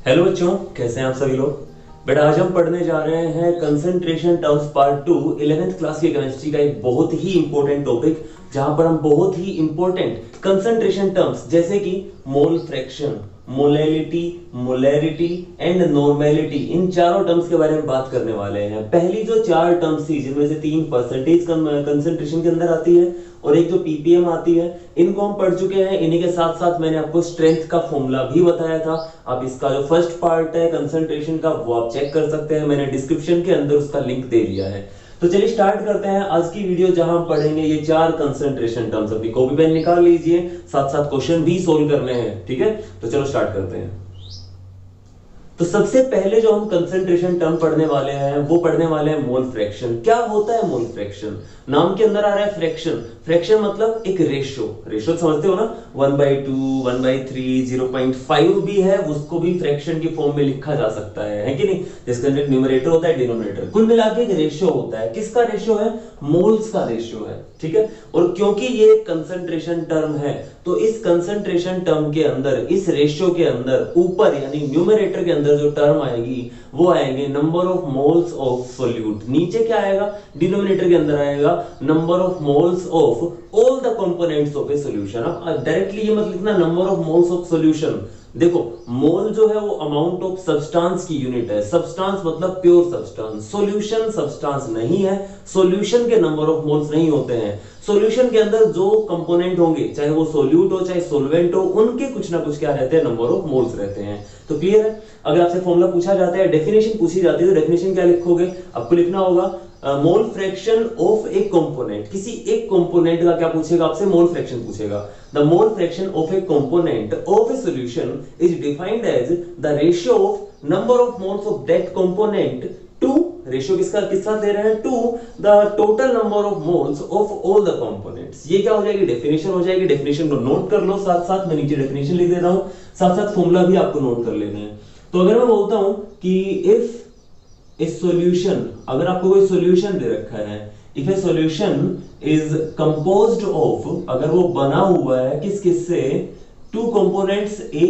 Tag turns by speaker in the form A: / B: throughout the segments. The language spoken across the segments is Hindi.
A: हेलो बच्चों, कैसे हैं आप सभी लोग। बेटा आज हम पढ़ने जा रहे हैं concentration terms part 2 11th class की केमिस्ट्री का एक बहुत ही इंपॉर्टेंट टॉपिक, जहां पर हम बहुत ही इंपॉर्टेंट कंसंट्रेशन टर्म्स जैसे कि mole fraction, molality, molarity and normality, इन चारों टर्म्स के बारे में बात करने वाले हैं। पहली जो चार टर्म्स थी जिनमें से 3% कंसंट्रेशन के अंदर आती है और एक जो पीपीएम आती है, इनको हम पढ़ चुके हैं। इन्हीं के साथ साथ मैंने आपको स्ट्रेंथ का फॉर्मूला भी बताया था। आप इसका जो फर्स्ट पार्ट है कंसंट्रेशन का वो आप चेक कर सकते हैं, मैंने डिस्क्रिप्शन के अंदर उसका लिंक दे दिया है। तो चलिए स्टार्ट करते हैं आज की वीडियो, जहां हम पढ़ेंगे ये चार कंसंट्रेशन टर्म्स। अपनी कॉपी पेन निकाल लीजिए, साथ साथ क्वेश्चन भी सोल्व करने हैं, ठीक है। तो चलो स्टार्ट करते हैं। तो सबसे पहले जो हम कंसंट्रेशन टर्म पढ़ने वाले हैं वो पढ़ने वाले हैं मोल फ्रैक्शन। क्या होता है मोल फ्रैक्शन? नाम के अंदर आ रहा है फ्रैक्शन। फ्रैक्शन मतलब एक रेशो समझते हो ना, 1/2, 1/3, 0.5 भी है, उसको भी फ्रैक्शन की फॉर्म में लिखा जा सकता है कि नहीं, जिसके अंदर न्यूमरेटर होता है, डिनोमिनेटर। कुल मिला के एक रेशियो होता है। किसका रेशियो है? मोल्स का रेशियो है, ठीक है। और क्योंकि ये कंसंट्रेशन टर्म है तो इस कंसंट्रेशन टर्म के अंदर, इस रेशियो के अंदर ऊपर यानी न्यूमरेटर के अंदर जो टर्म आएगी वो आएंगे number of moles of solute. नीचे क्या आएगा? डिनोमिनेटर के अंदर आएगा number of moles of all the components of a solution. अब डायरेक्टली ये मत लिखना number of moles of solution. देखो, मोल जो है वो अमाउंट ऑफ सब्सटेंस की यूनिट है। सब्सटेंस मतलब प्योर सब्सटेंस। सॉल्यूशन सब्सटेंस नहीं है, सॉल्यूशन के नंबर ऑफ मोल्स नहीं होते हैं। सॉल्यूशन के अंदर जो कंपोनेंट होंगे, चाहे वो सोल्यूट हो चाहे सोलवेंट हो, उनके कुछ ना कुछ क्या रहते हैं? नंबर ऑफ मोल्स रहते हैं। तो क्लियर है? अगर आपसे फॉर्मूला पूछा जाता है, डेफिनेशन पूछी जाती है, तो डेफिनेशन क्या लिखोगे? आपको लिखना होगा mole fraction of a component. किसी एक कंपोनेंट का क्या पूछेगा आपसे? मोल फ्रैक्शन पूछेगा। The mole fraction of a component of a solution is defined as the ratio of number of moles of that component to, ratio किसका ले रहे हैं? To the total number of moles of all the components. ये क्या हो जाएगी? डेफिनेशन हो जाएगी। डेफिनेशन को नोट कर लो, साथ साथ मैं नीचे डेफिनेशन लिख दे रहा हूं, साथ साथ फॉर्मूला भी आपको नोट कर लेना है। तो अगर मैं बोलता हूं कि इफ ए सॉल्यूशन, अगर आपको कोई सॉल्यूशन दे रखा है, if a solution is composed of, अगर वो बना हुआ है किस से? Two components A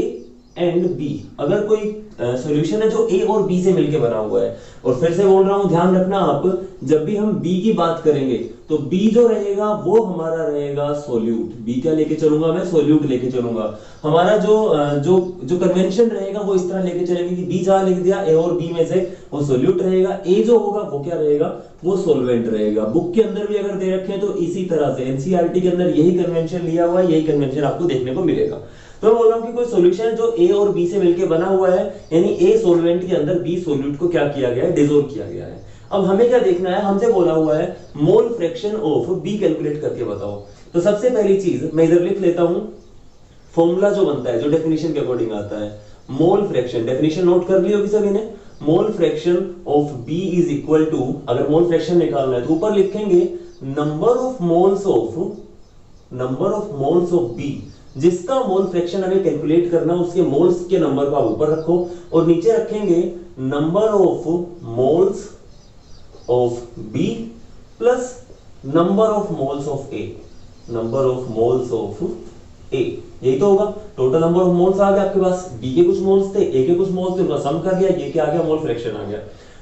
A: and B. अगर कोई सॉल्यूशन है जो ए और बी से मिलकर बना हुआ है, और फिर से बोल रहा हूं, ध्यान रखना आप, जब भी हम बी की बात करेंगे तो बी जो रहेगा वो हमारा रहेगा सोल्यूट। बी क्या लेके चलूंगा मैं? सोल्यूट लेके चलूंगा। हमारा जो कन्वेंशन रहेगा वो इस तरह लेके चलेंगे कि बी जहां लिख दिया ए और बी में से वो सोल्यूट रहेगा, ए जो होगा वो क्या रहेगा? वो सोलवेंट रहेगा। बुक के अंदर भी अगर दे रखे हैं तो इसी तरह से एनसीईआरटी के अंदर यही कन्वेंशन लिया हुआ है, यही कन्वेंशन आपको देखने को मिलेगा। तो मैं बोल रहा हूं कि कोई सॉल्यूशन जो ए और बी से मिलकर बना हुआ है, यानी ए सोलवेंट के अंदर बी सोल्यूट को क्या किया गया है? डिसॉल्व किया गया है। अब हमें क्या देखना है? हमसे बोला हुआ है mole fraction of B calculate करके बताओ। तो सबसे पहली चीज मैं इधर लिख लेता हूं, फॉर्मूला जो बनता है, जो डेफिनेशन के अकॉर्डिंग आता है, मोल फ्रैक्शन। डेफिनेशन नोट कर ली होगी सभी ने। Mole fraction of B is equal to, अगर मोल फ्रैक्शन निकालना है तो ऊपर लिखेंगे number of moles of B. जिसका मोल फ्रैक्शन हमें कैलकुलेट करना है उसके मोल्स के नंबर को आप ऊपर रखो, और नीचे रखेंगे number of moles of B plus number of moles of A. Number of moles of A, यही तो होगा। टोटल नंबर ऑफ मोल्स आ गया आपके पास, बी के कुछ मोल्स थे, ए के कुछ मोल्स थे, उनका सम कर दिया, ये क्या आ गया? मोल फ्रैक्शन आ गया।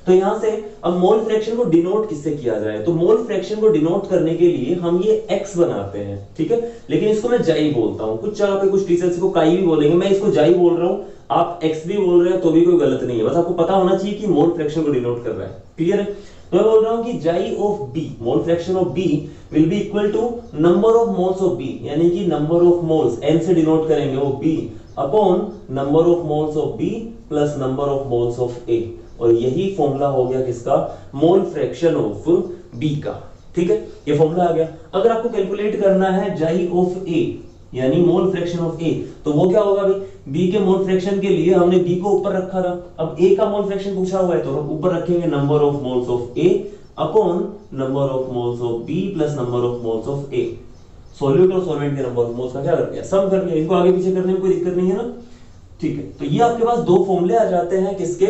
A: तो यहां से अब मोल फ्रैक्शन को डिनोट किससे किया जाए? तो मोल फ्रैक्शन को डिनोट करने के लिए हम ये x बनाते हैं, ठीक है। लेकिन इसको मैं जाई बोलता हूं, कुछ जगह पे कुछ टीचर्स को काई भी बोलेंगे, मैं इसको जाई बोल रहा हूं, आप x भी बोल रहे हैं तो भी कोई गलत नहीं है। बस आपको पता होना चाहिए कि मोल फ्रैक्शन को डिनोट कर रहा है। क्लियर है? तो मैं बोल रहा हूं कि chi of B, mole fraction of B will be equal to number of moles of B, यानी कि नंबर ऑफ मोल्स n से डिनोट करेंगे वो b upon number of moles of b plus number of moles of a। और यही फॉर्मूला हो गया किसका? मोल फ्रैक्शन ऑफ बी का, ठीक है। ये फॉर्मूला आ गया। अगर आपको कैलकुलेट करना है जाई ऑफ ए यानी मोल फ्रैक्शन ऑफ ए, तो वो क्या होगा भाई? बी के मोल फ्रैक्शन के लिए हमने बी को ऊपर रखा था, अब ए का मोल फ्रैक्शन पूछा हुआ है तो ऊपर रखेंगे number of moles of A upon number of moles of B plus number of moles of A. Solute और सॉल्वेंट के नंबर ऑफ मोल्स का क्या कर दिया? सम कर लिया। इनको आगे पीछे करने में कोई दिक्कत नहीं है ना, ठीक है। तो ये आपके पास दो फॉर्मूले आ जाते हैं किसके?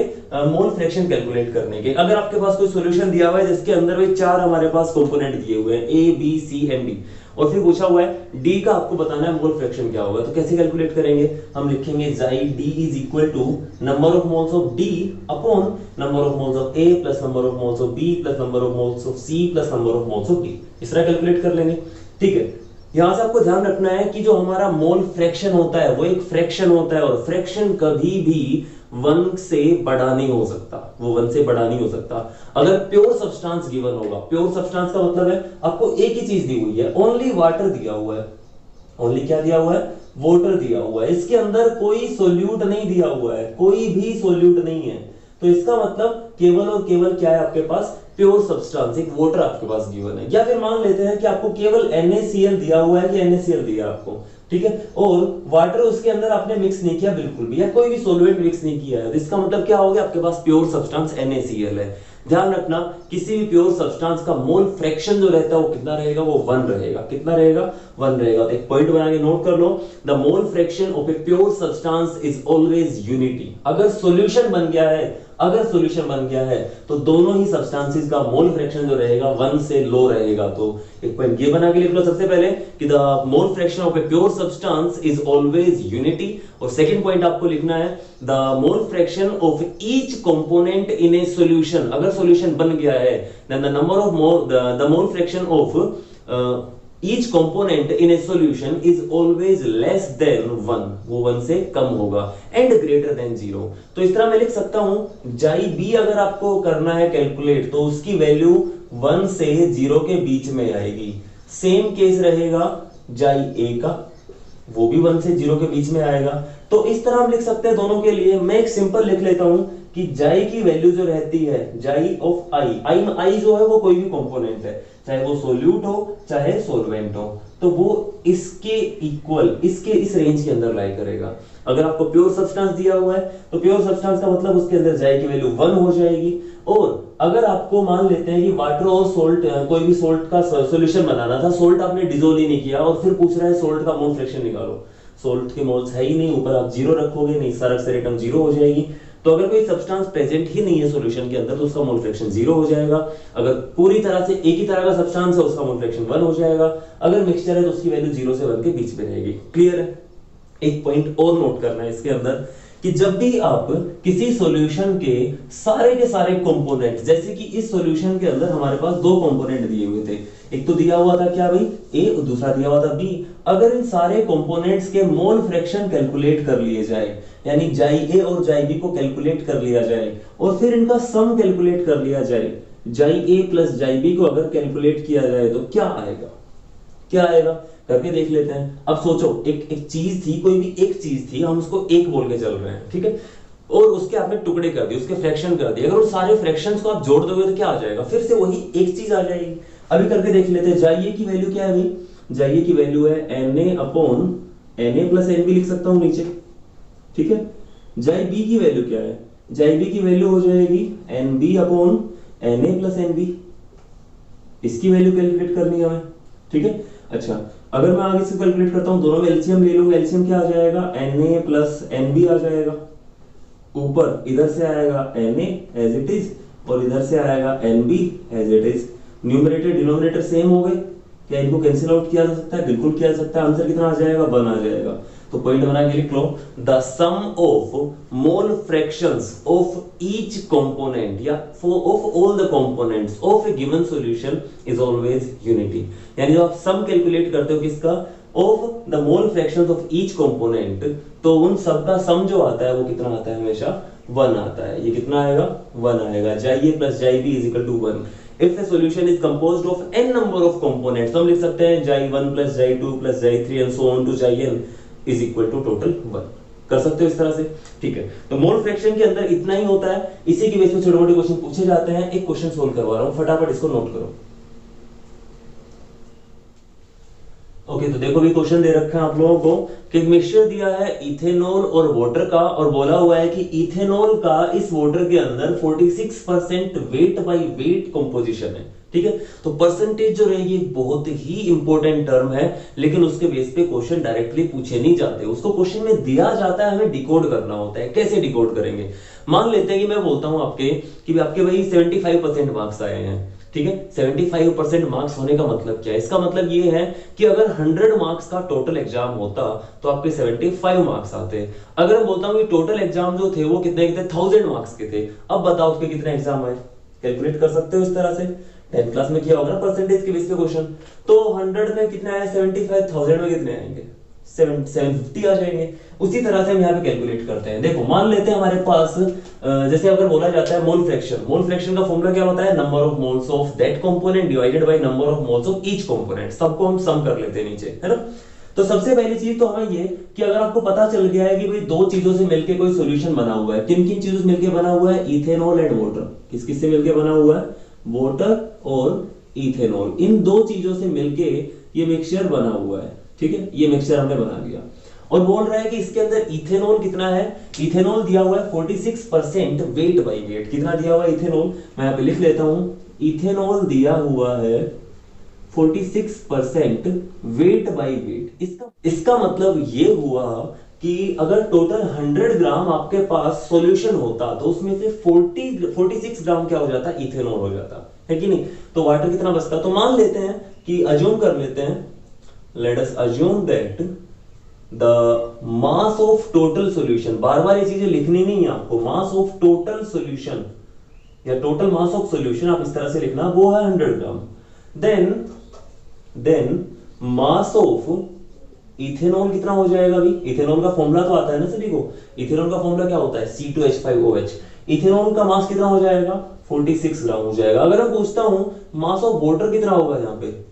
A: मोल फ्रैक्शन कैलकुलेट करने के। अगर आपके पास कोई सॉल्यूशन दिया हुआ है जिसके अंदर वे चार हमारे पास कंपोनेंट दिए हुए हैं, A B C and D, और फिर पूछा हुआ है डी का आपको बताना है मोल फ्रैक्शन क्या होगा। तो कैसे कैलकुलेट करेंगे, हम लिखेंगे chi D is equal to number of moles of D upon number of moles of A plus number of moles of B plus number of moles of C plus number of moles of D. इस तरह कैलकुलेट कर लेंगे। ठीक है, यहां से आपको ध्यान रखना है कि जो हमारा मोल फ्रैक्शन होता है वो एक फ्रैक्शन होता है, और फ्रैक्शन कभी भी 1 से बड़ा नहीं हो सकता, वो 1 से बड़ा नहीं हो सकता। अगर प्योर सब्सटेंस गिवन होगा, प्योर सब्सटेंस का मतलब है आपको एक ही चीज दी हुई है, ओनली वाटर दिया हुआ है, ओनली क्या दिया हुआ है, वाटर दिया हुआ है, इसके अंदर कोई सोल्यूट नहीं दिया हुआ है, कोई भी सोल्यूट नहीं है। तो इसका मतलब केवल और केवल क्या है आपके पास, प्योर सब्सटेंस, एक वाटर आपके पास गिवन है। या फिर मान लेते हैं कि आपको केवल NaCl दिया हुआ है कि NaCl दिया आपको, ठीक है, और वाटर उसके अंदर आपने मिक्स नहीं किया बिल्कुल भी, या कोई भी सॉल्वेंट मिक्स नहीं किया है। तो इसका मतलब क्या हो गया, आपके पास प्योर सब्सटेंस NaCl है। ध्यान रखना किसी भी प्योर सब्सटेंस का मोल फ्रैक्शन जो रहता है वो कितना रहेगा, वो 1 रहेगा। कितना रहेगा, 1 रहेगा। तो एक पॉइंट बना के नोट कर लो, the mole fraction of a pure substance is always unity. अगर सॉल्यूशन बन गया है, अगर सॉल्यूशन बन गया है तो दोनों ही सब्सटेंसेस का मोल फ्रैक्शन जो रहेगा 1 से लो रहेगा। तो एक पॉइंट ये बना के लिख लो सबसे पहले कि the mole fraction of a pure substance is always unity. और सेकंड पॉइंट आपको लिखना है the mole fraction of each component in a solution. अगर सॉल्यूशन बन गया है then the number of the mole fraction of each component in a solution is always less than 1, वो 1 से कम होगा, and greater than 0। तो इस तरह मैं लिख सकता हूं जाई बी अगर आपको करना है कैलकुलेट तो उसकी वैल्यू 1 से 0 के बीच में आएगी। सेम केस रहेगा जाई ए का, वो भी 1 से 0 के बीच में आएगा। तो इस तरह हम लिख सकते हैं दोनों के लिए। मैं एक सिंपल लिख लेता हूं कि जाई की वैल्यू जो रहती है, जाई ऑफ आई जो है वो कोई भी कंपोनेंट है, चाहे वो सोल्यूट हो चाहे सोलवेंट हो, तो वो इसके इक्वल, इसके इस रेंज के अंदर लाई करेगा। अगर आपको प्योर सब्सटेंस दिया हुआ है तो प्योर सब्सटेंस का मतलब उसके अंदर जाई की वैल्यू 1 हो जाएगी। और अगर आपको मान लेते हैं कि वाटर और सोल्ट, कोई भी सोल्ट का सॉल्यूशन बनाना था, सोल्ट आपने डिसोल्व ही नहीं किया और फिर पूछ रहा है सोल्ट का मोल फ्रैक्शन निकालो, सोल्ट के मोल्स है ही नहीं, ऊपर आप 0 रखोगे, नहीं सारा से टर्म 0 हो जाएगी। तो अगर कोई सब्सटेंस प्रेजेंट ही नहीं है सॉल्यूशन के अंदर तो उसका मोल फ्रैक्शन 0 हो जाएगा। अगर पूरी तरह से एक ही तरह का सब्सटेंस है उसका मोल फ्रैक्शन 1 हो जाएगा। अगर मिक्सचर है तो उसकी वैल्यू 0 से 1 के बीच में रहेगी। क्लियर है? एक पॉइंट और नोट करना है इसके अंदर कि जब भी आप किसी सॉल्यूशन के सारे कंपोनेंट, जैसे कि इस सॉल्यूशन के अंदर हमारे पास 2 कंपोनेंट दिए हुए थे, एक तो दिया हुआ था क्या भाई ए और दूसरा दिया हुआ था बी। अगर इन सारे कंपोनेंट्स के मोल फ्रैक्शन कैलकुलेट कर लिए जाए, यानी जाई ए और जाई बी को कैलकुलेट कर लिया जाए और फिर इनका सम कैलकुलेट कर लिया जाए, जाई ए प्लस जाई बी को अगर कैलकुलेट किया जाए तो क्या आएगा, क्या आएगा करके देख लेते हैं। अब सोचो एक चीज थी, कोई भी एक चीज थी, हम उसको एक बोल के चल रहे हैं, ठीक है, और उसके आपने टुकड़े कर दिए, उसके फ्रैक्शन कर दिए। अगर उस सारे फ्रैक्शंस को आप जोड़ दोगे तो क्या आ जाएगा, फिर से वही एक चीज आ जाएगी। अभी करके देख लेते हैं। जाइए की वैल्यू क्या है भाई, जाइए की वैल्यू है Na upon Na plus NB लिख सकता हूं नीचे, ठीक है। जाई बी की वैल्यू क्या है, जाई बी की वैल्यू हो जाएगी NB upon Na plus NB। इसकी वैल्यू कैलकुलेट करनी है हमें, ठीक है। अच्छा, अगर मैं आगे से कैलकुलेट करता हूं, दोनों में एलसीएम ले लूंगा, एलसीएम क्या आ जाएगा, Na प्लस NB आ जाएगा। ऊपर इधर से आएगा Na एज इट इज और इधर से आएगा NB as it is. Numerator denominator same हो गए, क्या इनको कैंसिल आउट किया जा सकता है, बिल्कुल किया जा सकता है। आंसर कितना आ जाएगा, 1 आ जाएगा। तो पॉइंट बना के लिख लो, the sum of mole fractions of each component या of all the components of a given solution is always unity. यानी जब आप सम कैलकुलेट करते हो किसका, of the mole fractions of each component, तो उन सब का सम जो आता है वो कितना आता है, हमेशा 1 आता है। ये कितना आएगा, 1 आएगा। Chi A plus chi B is equal to 1। If a solution is composed of n number of components, तो हम लिख सकते हैं जाई 1 प्लस जाई 2 प्लस जाई 3 and so on to जाई n is equal to total 1। कर सकते हो इस तरह से, ठीक है। तो मोल फ्रैक्शन के अंदर इतना ही होता है। इसी की बेस पे छोटे मोटे क्वेश्चन पूछे जाते हैं। एक क्वेश्चन सोल्व करवा रहा हूं, फटाफट इसको नोट करो। ओके, तो देखो भी क्वेश्चन दे रखा है आप लोगों को कि मिक्सचर दिया है इथेनॉल और वाटर का, और बोला हुआ है कि इथेनॉल का इस वाटर के अंदर 46% वेट बाय वेट कंपोजिशन है, ठीक है। तो परसेंटेज जो रहेगी बहुत ही इंपॉर्टेंट टर्म है, लेकिन उसके बेस पे क्वेश्चन डायरेक्टली पूछे नहीं जाते, उसको क्वेश्चन में दिया जाता है, हमें डिकोड करना होता है। कैसे डिकोड करेंगे, मान लेते हैं कि मैं बोलता हूं आपके कि आपके भाई 75% मार्क्स आए हैं, ठीक है। 75% मार्क्स होने का मतलब क्या है? इसका मतलब ये है कि अगर 100 मार्क्स का टोटल एग्जाम होता तो आपके 75 मार्क्स आते। अगर मैं बोलता हूं कि टोटल एग्जाम जो थे वो कितने के थे, 1000 मार्क्स के थे, अब बताओ उसके कितने एग्जाम आए? कैलकुलेट कर सकते हो इस तरह से, 10th क्लास में किया होगा ना परसेंटेज के बेस पे क्वेश्चन। तो 100 में कितने आए 75, 1000 में कितने आएंगे 750 आ जाएंगे। उसी तरह से हम यहाँ पे कैलकुलेट करते हैं। देखो मान लेते हैं हमारे पास जैसे अगर बोला जाता है मोल फ्रैक्शन, मोल फ्रैक्शन का फॉर्मूला क्या होता है? Number of moles of that component divided by number of moles of each component. सबको हम सम कर लेते हैं नीचे, है ना। तो सबसे पहली चीज तो हमें ये कि अगर आपको पता चल गया है कि भाई दो चीजों से मिलकर कोई सॉल्यूशन बना हुआ है, किन किन चीजों से मिलकर बना हुआ है? Ethanol and water. किस किस से मिलकर बना हुआ है? वाटर और इथेनॉल। इन दो चीजों से मिलके ये मिक्सचर बना हुआ है, ठीक है। ये मिक्सचर हमने बना लिया और बोल रहा है कि इसके अंदर इथेनॉल कितना है? इथेनॉल दिया हुआ है 46% वेट बाई वेट। कितना दिया हुआ है इथेनॉल? मैं यहां पे लिख लेता हूं, इथेनॉल दिया हुआ है 46% वेट बाई वेट। इसका मतलब ये हुआ कि अगर टोटल 100 ग्राम आपके पास सॉल्यूशन होता तो उसमें से 46 ग्राम क्या हो जाता? इथेनॉल हो जाता, है कि नहीं। तो वाटर कितना बचता? तो मान लेते हैं कि अज्यूम कर लेते हैं, let us assume that the mass of total solution, बार बार ये चीजें लिखनी नहीं है आपको, मास ऑफ टोटल सॉल्यूशन या टोटल मास ऑफ सॉल्यूशन आप इस तरह से लिखना, वो है 100 gram. Then mass of ethanol कितना हो जाएगा? अभी इथेनॉल का फॉर्मूला तो आता है ना सभी को। इथेनॉल का फॉर्मूला क्या होता है? C2H5OH। इथेनॉल का मास कितना हो जाएगा? 46 ग्राम हो जाएगा। अगर मैं पूछता हूं मास ऑफ वाटर कितना होगा, यहाँ पे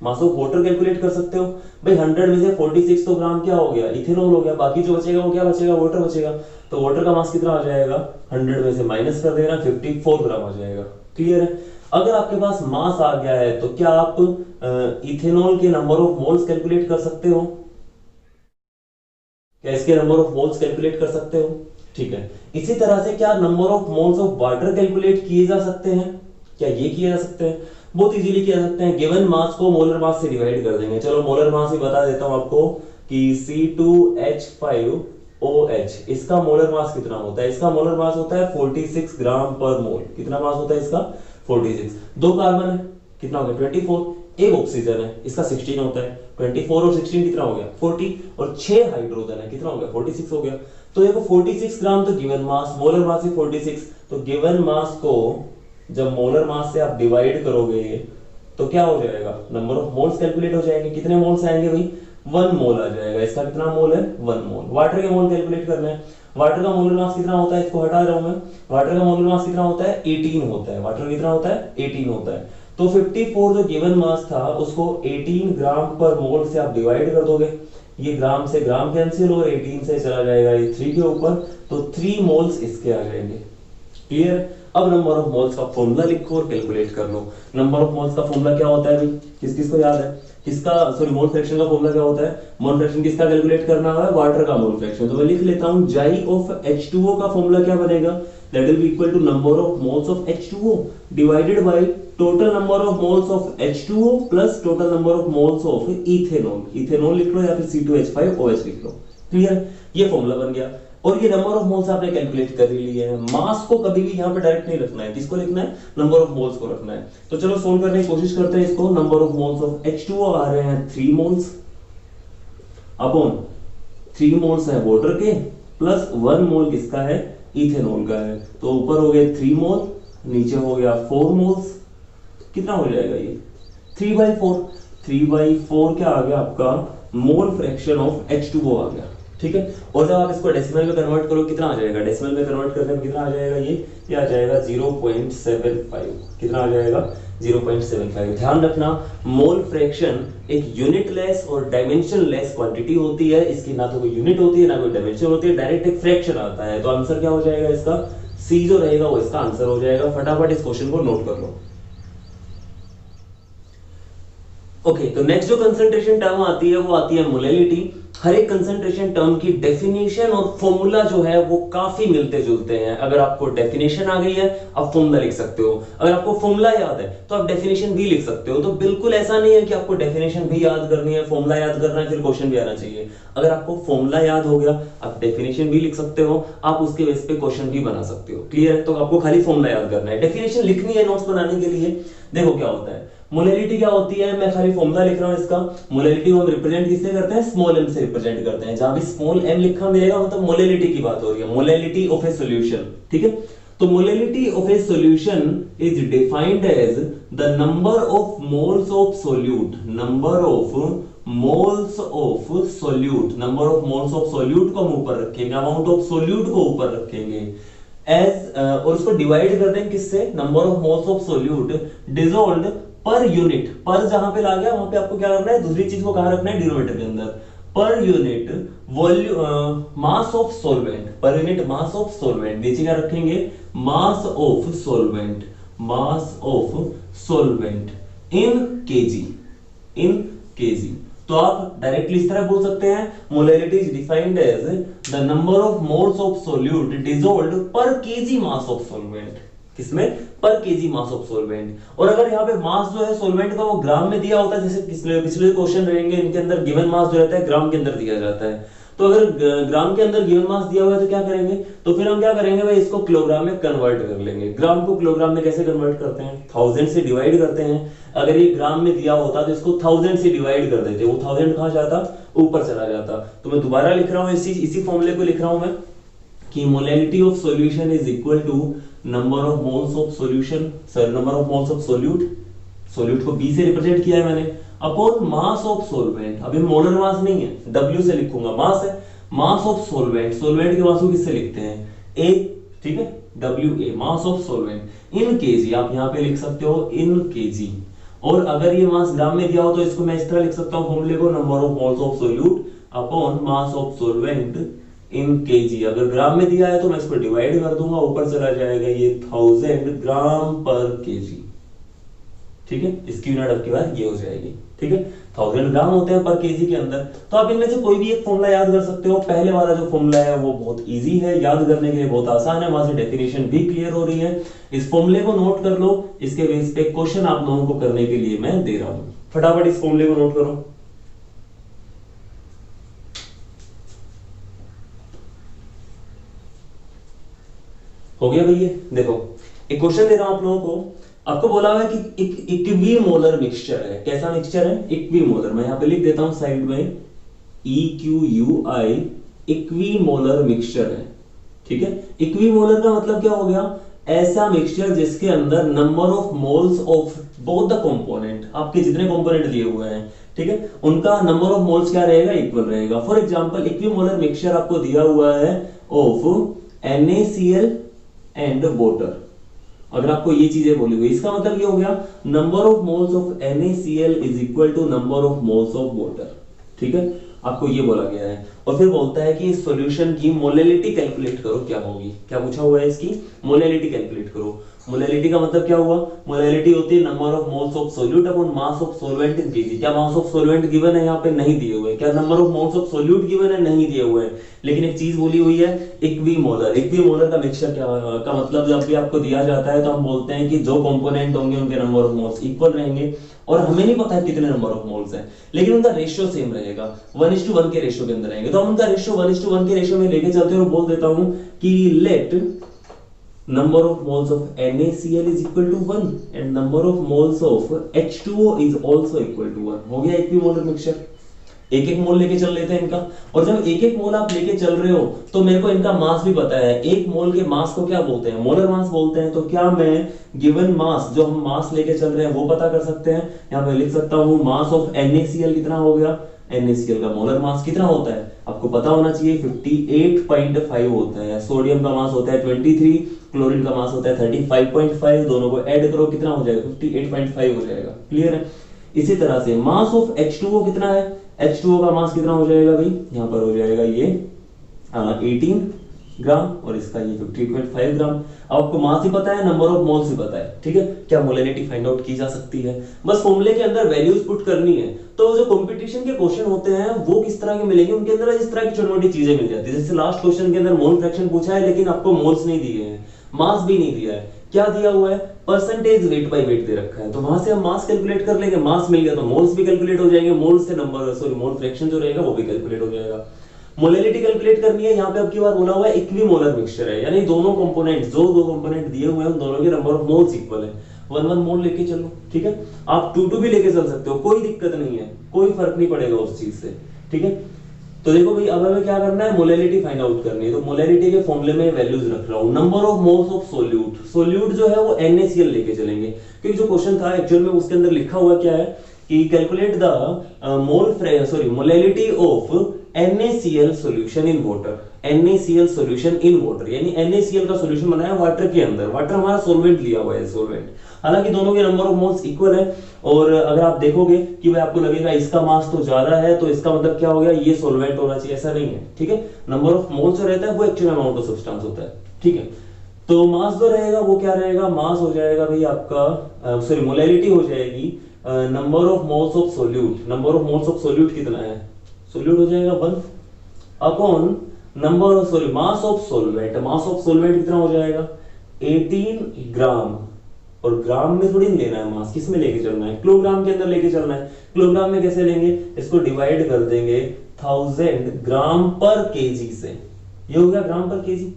A: मास ऑफ वाटर कैलकुलेट कर सकते हो भाई। 100 में से 46 तो ग्राम क्या हो गया? इथेनॉल हो गया। बाकी जो बचेगा वो क्या बचेगा? वाटर बचेगा। तो वाटर का मास कितना आ जाएगा? 100 में से माइनस कर देना, 54 ग्राम आ जाएगा। क्लियर है। अगर आपके पास मास आ गया है तो क्या आप इथेनॉल के नंबर ऑफ मोल्स कैलकुलेट कर सकते हो? क्या इसके नंबर ऑफ मोल्स कैलकुलेट कर सकते हो? ठीक है। इसी तरह से क्या number of moles of water calculate किए जा सकते हैं? क्या ये किए जा सकते हैं? बहुत इजीली किया जा सकते हैं। गिवन मास को मोलर मास से डिवाइड कर देंगे। चलो मोलर मास ही बता देता हूं आपको कि C2H5OH, इसका मोलर मास कितना होता है? इसका मोलर मास होता है 46 ग्राम पर मोल। कितना मास होता है इसका? 46। दो कार्बन है, कितना हो गया? 24। एक ऑक्सीजन है, इसका 16 होता है। 24 और 16 कितना हो गया? 40। और 6 हाइड्रोजन है, कितना हो गया? 46 हो गया। तो देखो 46 ग्राम तो गिवन मास, मोलर मास है 46। तो गिवन मास को जब मोलर मास से आप डिवाइड करोगे तो क्या हो जाएगा? नंबर ऑफ मोल्स कैलकुलेट हो जाएंगे। कितने मोल्स आएंगे भाई? 1 मोल आ जाएगा। इसका कितना मोल है? 1 मोल। वाटर के मोल कैलकुलेट करना है। वाटर का मोलर मास कितना होता है? इसको हटा रहा हूं मैं। वाटर का मोलर मास कितना होता है? 18 होता है। वाटर कितना होता है? 18 होता है। तो 54 जो गिवन मास था उसको 18 ग्राम पर मोल से आप डिवाइड कर दोगे। ये ग्राम से ग्राम कैंसिल और 18 से चला जाएगा ये 3 के ऊपर, तो 3 मोल्स इसके आ जाएंगे। क्लियर। अब नंबर ऑफ मोल्स का फॉर्मूला लिखो और कैलकुलेट कर लो। नंबर ऑफ मोल्स का फॉर्मूला क्या होता है भाई? किस किस को याद है? किसका सॉरी मोल फ्रैक्शन का फॉर्मूला क्या होता है? मोल फ्रैक्शन किसका कैलकुलेट करना है? वाटर का मोल फ्रैक्शन। तो मैं लिख लेता हूं जाई ऑफ H2O का फॉर्मूला क्या बनेगा? That will be equal to number of moles of H2O divided by total number of moles of H2O plus total number of moles of ethanol. Ethanol लिख लो या फिर C2H5OH लिख लो। क्लियर। ये फॉर्मूला बन गया और ये नंबर ऑफ मोल्स आपने कैलकुलेट कर लिए है। मास को कभी भी यहाँ पे डायरेक्ट नहीं रखना है। किसको लिखना है? नंबर ऑफ मोल्स को रखना है। तो चलो सोल्व करने की कोशिश करते हैं इसको। Number of moles of H2O आ रहे हैं 3 मोल्स अपॉन 3 मोल्स है वाटर के प्लस 1 मोल किसका है? इथेनॉल का है। तो ऊपर हो गए 3 मोल, नीचे हो गया 4 मोल्स। कितना हो जाएगा ये? 3/4। 3/4 क्या आ गया आपका? मोल फ्रैक्शन ऑफ H2O आ गया। ठीक है। और जब आप इसको डेसिमल में कन्वर्ट करो कितना आ जाएगा? डेसिमल में कन्वर्ट करने में कितना आ जाएगा? ये आ जाएगा 0.75। कितना आ जाएगा? 0.75। ध्यान रखना मोल फ्रैक्शन एक यूनिट लेस और डायमेंशन लेस क्वांटिटी होती है। इसकी ना तो कोई यूनिट होती है ना कोई डायमेंशन होती है, डायरेक्ट एक फ्रैक्शन आता है। तो आंसर क्या हो जाएगा इसका? सी जो रहेगा वो इसका आंसर हो जाएगा। फटाफट इस क्वेश्चन को नोट कर लो। ओके तो नेक्स्ट जो कंसंट्रेशन टर्म आती है वो आती है मोलैलिटी। हर एक कंसंट्रेशन टर्म की डेफिनेशन और फॉर्मूला जो है वो काफी मिलते जुलते हैं। अगर आपको डेफिनेशन आ गई है आप फॉर्मूला लिख सकते हो, अगर आपको फॉर्मूला याद है तो आप डेफिनेशन भी लिख सकते हो। तो बिल्कुल ऐसा नहीं है कि आपको डेफिनेशन भी याद करनी है, फॉर्मूला याद करना है, फिर क्वेश्चन भी आना चाहिए। अगर आपको फॉर्मूला याद हो गया आप डेफिनेशन भी लिख सकते हो, आप उसके बेस पे क्वेश्चन भी बना सकते हो। क्लियर है? तो आपको खाली फॉर्मूला याद करना है, डेफिनेशन लिखनी है नोट्स बनाने के लिए। देखो क्या होता है, मोलैलिटी क्या होती है, मैं खाली फॉर्मूला लिख रहा हूं इसका। मोलैलिटी को हम रिप्रेजेंट किससे करते हैं, स्मॉल एम से रिप्रेजेंट करते हैं। जहां भी स्मॉल एम लिखा मिलेगा मतलब मोलैलिटी की बात हो रही है, मोलैलिटी ऑफ ए सॉल्यूशन। ठीक है, तो molality of a solution is defined as the number of moles of solute, number of moles of solute, number of moles of solute को हम ऊपर रखेंगे, अमाउंट ऑफ सोल्यूट को ऊपर रखेंगे एज, और उसको डिवाइड कर देंगे किससे, number of moles of solute dissolved per unit. पर जहां पे ला गया वहां पे आपको क्या करना है, दूसरी चीज को कहां रखना है, डिनोमिनेटर के अंदर। Per unit volume mass of solvent, per unit mass of solvent, नीचे क्या रखेंगे, mass of solvent, mass of solvent in KG, in KG. तो आप डायरेक्टली इस तरह बोल सकते हैं, molality is defined as the number of moles of solute dissolved per KG mass of solvent, किसमें, per KG mass of solvent. और अगर यहाँ पे मास जो है सॉल्वेंट का वो ग्राम में दिया होता है, जैसे पिछले क्वेश्चन रहेंगे इनके अंदर गिवन मास जो रहता है ग्राम के अंदर दिया जाता है, तो अगर ग्राम के अंदर गिवन मास दिया हुआ है तो क्या करेंगे, तो फिर हम क्या करेंगे भाई, इसको किलोग्राम में कन्वर्ट कर लेंगे। ग्राम को किलोग्राम में कैसे कन्वर्ट करते हैं, 1000 से डिवाइड करते हैं। अगर ये ग्राम में दिया होता तो इसको 1000 से डिवाइड कर देते, वो 1000 कहां जाता, ऊपर चला जाता। तो मैं दोबारा लिख रहा हूं, इसी फॉर्मूले को लिख रहा हूं मैं, कि molality of solution is equal to number of moles of solution, sir number of moles of solute, solute को बी से रिप्रेजेंट किया है मैंने, अपॉन मास ऑफ सॉल्वेंट। अभी मोलर मास नहीं है, डब्ल्यू से लिखूंगा, मास है, मास ऑफ सॉल्वेंट, सॉल्वेंट के मास को किससे लिखते हैं, ए, ठीक है, W A, mass of solvent in KG, आप यहां पे लिख सकते हो इन केजी। और अगर ये मास ग्राम में दिया हो तो इसको मैं इस तरह लिख सकता हूं फॉर्मूले को, number of moles of solute upon mass of solvent in KG. अगर ग्राम में दिया है तो मैं इसको डिवाइड कर दूंगा, ऊपर चला जाएगा ये 1000 ग्राम पर केजी। ठीक है, इसकी यूनिट अब की बार ये हो जाएगी। ठीक है, 1000 ग्राम होते हैं पर केजी के अंदर। तो आप इनमें से कोई भी एक फॉर्मूला याद कर सकते हो। पहले वाला जो फॉर्मूला है वो बहुत इजी है, याद करने के लिए बहुत आसान है, वहां से डेफिनेशन भी क्लियर हो रही है। इस फॉर्मूले को नोट कर लो, इसके बेस पे क्वेश्चन आप लोगों को करने के लिए मैं दे रहा हूं। फटाफट इस फॉर्मूले को नोट करो। हो गया भैया, देखो एक क्वेश्चन दे रहा हूं आप लोगों को। आपको बोला हुआ है कि एक इक्विमोलर मिक्सचर है। कैसा मिक्सचर है, इक्विमोलर। मैं यहां पे लिख देता हूं साइड में, EQUI, इक्विमोलर मिक्सचर है। ठीक है, इक्विमोलर का मतलब क्या हो गया, ऐसा मिक्सचर जिसके अंदर number of moles of both the component, आपके जितने कंपोनेंट दिए हुए हैं, ठीक है, उनका नंबर ऑफ मोल्स क्या रहेगा, इक्वल रहेगा। फॉर एग्जांपल इक्विमोलर मिक्सचर आपको दिया हुआ है ऑफ NaCl एंड वाटर। अगर आपको ये चीजें बोली हुई, इसका मतलब ये हो गया number of moles of NaCl is equal to number of moles of water. ठीक है, आपको ये बोला गया है। और फिर बोलता है कि इस सॉल्यूशन की मोलैलिटी कैलकुलेट करो, क्या होगी, क्या पूछा हुआ है, इसकी मोलैलिटी कैलकुलेट करो। मोलैलिटी का मतलब क्या हुआ, मोलैलिटी होती है number of moles of solute upon mass of solvent in KG. क्या मास ऑफ सॉल्वेंट गिवन है, यहाँ पे नहीं दिए हुए। क्या number of moles of solute given है, नहीं दिए हुए। लेकिन एक चीज बोली हुई है, इक्विमोलर। इक्विमोलर का मिक्सचर क्या का मतलब, जब भी आपको दिया जाता है तो हम बोलते हैं कि जो कंपोनेंट होंगे उनके नंबर ऑफ मोल्स इक्वल रहेंगे। और हमें नहीं पता है कितने नंबर ऑफ मोल्स हैं, लेकिन उनका रेशियो सेम रहेगा, 1:1 के रेशियो के अंदर रहेंगे। तो हम उनका रेशियो 1:1 के रेशियो में लेके चलते हैं और बोल देता हूं कि late number of moles of NaCl is equal to 1 and number of moles of H2O is also equal to 1। हो गया इक्विमोलर मिक्सचर। एक एक मोल लेके चल लेते हैं इनका। और जब एक एक मोल आप लेके चल रहे हो तो मेरे को इनका मास भी पता है। एक मोल के मास को क्या बोलते हैं, मोलर मास बोलते हैं। तो क्या मैं गिवन मास, जो हम मास लेके चल रहे हैं वो पता कर सकते हैं। यहाँ पे लिख सकता हूँ मास ऑफ NaCl कितना हो गया, NaCl का मोलर मास कितना होता है आपको पता होना चाहिए, 58.5 होता है। सोडियम का मास होता है 23, क्लोरीन का मास होता है 35.5। दोनों को ऐड करो कितना हो जाएगा, 58.5 हो जाएगा। क्लियर है। इसी तरह से मास ऑफ H2O कितना है, H2O का मास कितना हो जाएगा भाई, यहां पर हो जाएगा ये 18 ग्राम और इसका ये 58.5 ग्राम। अब आपको मास ही पता है, नंबर ऑफ मोल्स ही पता है, ठीक है। क्या मोलैरिटी फाइंड आउट की जा सकती है, बस फॉर्मूले के अंदर वैल्यूज पुट करनी है। तो जो कंपटीशन के क्वेश्चन होते हैं वो किस तरह के मिलेंगे, उनके अंदर इस तरह की छोटी मोटी चीजें मिल जाती है। जैसे लास्ट क्वेश्चन के अंदर मोल फ्रैक्शन पूछा है लेकिन आपको मोल्स नहीं दिए हैं, मास भी नहीं दिया है, क्या दिया हुआ है, परसेंटेज वेट बाय वेट दे रखा है। तो वहां से हम मास कैलकुलेट कर लेंगे, मास मिल गया तो मोल्स भी कैलकुलेट हो जाएंगे, मोल्स से नंबर सॉरी मोल फ्रैक्शन जो रहेगा वो भी कैलकुलेट हो जाएगा। मोलैरिटी कैलकुलेट करनी है, यहाँ पे अब की बार बोला हुआ है इक्विमोलर मिक्सचर है, यानी दोनों कंपोनेंट जो दो कंपोनेंट दिए हुए हैं उन दोनों के नंबर ऑफ मोल्स इक्वल है। 1 1 मोल लेके चलो, ठीक है। आप 2 2 भी लेके चल सकते हो, कोई दिक्कत नहीं है, कोई फर्क नहीं पड़ेगा उस चीज से, ठीक है। तो देखो भाई अब हमें क्या करना है, मोलैरिटी फाइंड आउट करनी है। तो मोलैरिटी के फॉर्मूले में वैल्यूज रख रहा हूं। Number of moles of solute, solute जो है वो NaCl लेके चलेंगे, क्योंकि जो क्वेश्चन था एक्चुअल में उसके अंदर लिखा हुआ क्या है कि calculate the molarity of NaCl solution in water, NaCl solution in water, यानी NaCl का सॉल्यूशन बनाया वाटर के अंदर, वाटर हमारा सॉल्वेंट लिया हुआ है, सॉल्वेंट। हालांकि दोनों के नंबर ऑफ मोल्स इक्वल है, और अगर आप देखोगे कि भाई आपको लगेगा इसका मास तो ज्यादा है तो इसका मतलब क्या हो गया, ये सॉल्वेंट होना चाहिए, ऐसा नहीं है, ठीक है। नंबर ऑफ मोल्स जो रहता है वो एक्चुअल अमाउंट ऑफ सब्सटेंस होता है, ठीक है। तो मास जो रहेगा वो क्या रहेगा, मास हो जाएगा भाई आपका सॉरी मोलैरिटी हो जाएगी number of moles of solute, number of moles of solute कितना है, सोल्यूट हो जाएगा 1 upon number sorry mass of solvent, mass of solvent कितना हो जाएगा 18 ग्राम, और ग्राम में थोड़ी लेना है मास, किस में लेके चलना है, किलोग्राम के अंदर लेके चलना है। किलोग्राम में कैसे लेंगे, इसको डिवाइड कर देंगे 1000 ग्राम पर केजी से, ये हो गया ग्राम पर केजी,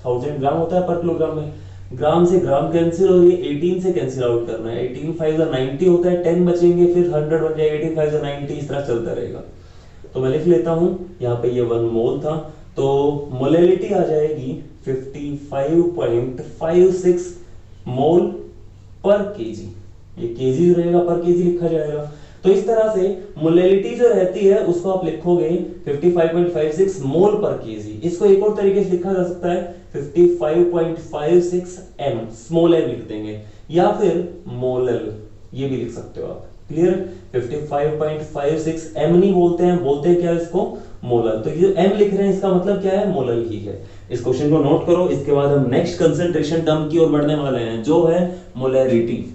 A: 1000 ग्राम होता है पर किलोग्राम में, ग्राम से ग्राम कैंसिल हो, ये 18 से कैंसिल आउट करना है, 18 5 90 होता है, 10 बचेंगे, फिर 100 बन जाएगा, 18 5 90, इस तरह चलता रहेगा। तो मैं लिख लेता हूं, यहाँ पे ये 1 मोल था, तो मोलैरिटी आ जाएगी 55.56 मोल पर केजी, ये केजी रहेगा, पर केजी लिखा जाएगा। तो इस तरह से मोलैरिटी जो रहती है उसको आप लिखोगे 55.56 मोल पर केजी। इसको एक और तरीके से लिखा जा सकता है 55.56 m, स्मॉल m लिख देंगे, या फिर मोलल, ये भी लिख सकते हो आप, क्लियर। 55.56 m नहीं बोलते हैं, बोलते हैं क्या इसको, मोलल। तो ये m लिख रहे हैं इसका मतलब क्या है, मोलल ही है। इस क्वेश्चन को नोट करो, इसके बाद हम नेक्स्ट कंसंट्रेशन टर्म की ओर बढ़ने वाले हैं जो है मोलैरिटी।